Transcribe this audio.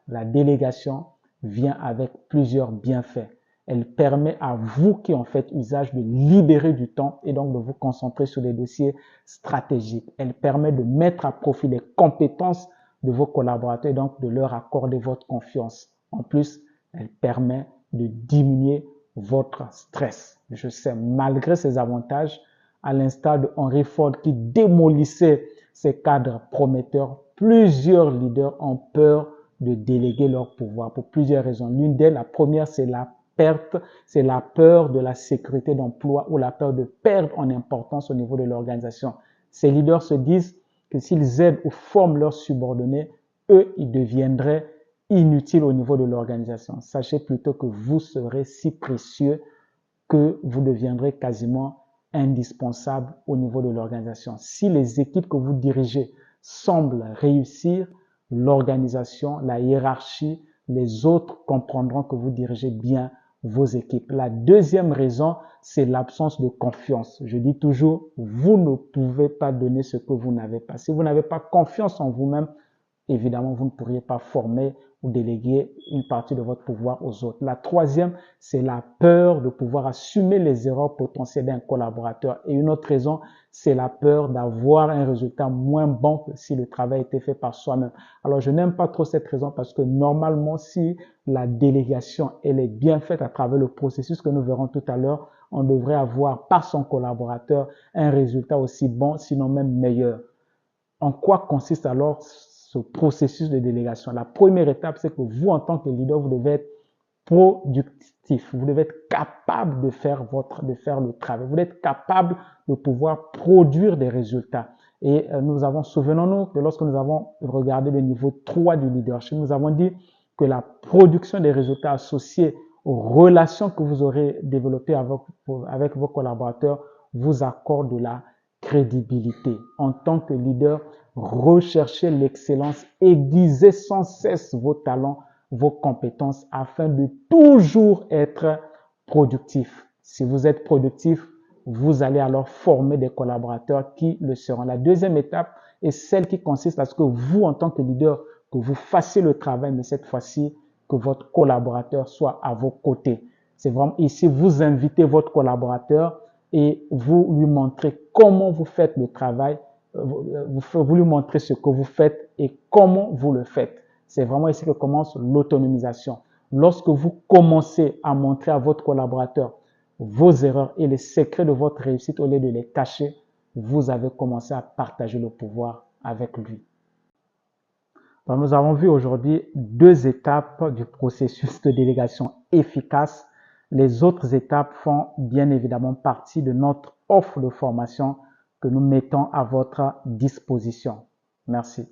La délégation vient avec plusieurs bienfaits. Elle permet à vous qui en faites usage de libérer du temps et donc de vous concentrer sur les dossiers stratégiques. Elle permet de mettre à profit les compétences de vos collaborateurs et donc de leur accorder votre confiance. En plus, elle permet de diminuer votre stress. Je sais, malgré ces avantages, à l'instar de Henry Ford qui démolissait ses cadres prometteurs, plusieurs leaders ont peur de déléguer leur pouvoir pour plusieurs raisons. L'une d'elles, la première, c'est la perte, c'est la peur de la sécurité d'emploi ou la peur de perdre en importance au niveau de l'organisation. Ces leaders se disent que s'ils aident ou forment leurs subordonnés, eux, ils deviendraient inutiles au niveau de l'organisation. Sachez plutôt que vous serez si précieux que vous deviendrez quasiment indispensable au niveau de l'organisation. Si les équipes que vous dirigez semblent réussir, l'organisation, la hiérarchie, les autres comprendront que vous dirigez bien vos équipes. La deuxième raison, c'est l'absence de confiance. Je dis toujours, vous ne pouvez pas donner ce que vous n'avez pas. Si vous n'avez pas confiance en vous-même, évidemment, vous ne pourriez pas former ou déléguer une partie de votre pouvoir aux autres. La troisième, c'est la peur de pouvoir assumer les erreurs potentielles d'un collaborateur. Et une autre raison, c'est la peur d'avoir un résultat moins bon que si le travail était fait par soi-même. Alors, je n'aime pas trop cette raison parce que normalement, si la délégation, elle est bien faite à travers le processus que nous verrons tout à l'heure, on devrait avoir par son collaborateur un résultat aussi bon, sinon même meilleur. En quoi consiste alors ce processus de délégation? La première étape, c'est que vous, en tant que leader, vous devez être productif. Vous devez être capable de faire le travail. Vous devez être capable de pouvoir produire des résultats. Et souvenons-nous que lorsque nous avons regardé le niveau 3 du leadership, nous avons dit que la production des résultats associés aux relations que vous aurez développées avec vos collaborateurs vous accorde de la crédibilité. En tant que leader, recherchez l'excellence, aiguisez sans cesse vos talents, vos compétences afin de toujours être productif. Si vous êtes productif, vous allez alors former des collaborateurs qui le seront. La deuxième étape est celle qui consiste à ce que vous, en tant que leader, que vous fassiez le travail, mais cette fois-ci, que votre collaborateur soit à vos côtés. C'est vraiment ici, vous invitez votre collaborateur et vous lui montrez comment vous faites le travail, vous lui montrez ce que vous faites et comment vous le faites. C'est vraiment ici que commence l'autonomisation. Lorsque vous commencez à montrer à votre collaborateur vos erreurs et les secrets de votre réussite au lieu de les cacher, vous avez commencé à partager le pouvoir avec lui. Donc, nous avons vu aujourd'hui 2 étapes du processus de délégation efficace. Les autres étapes font bien évidemment partie de notre offre de formation que nous mettons à votre disposition. Merci.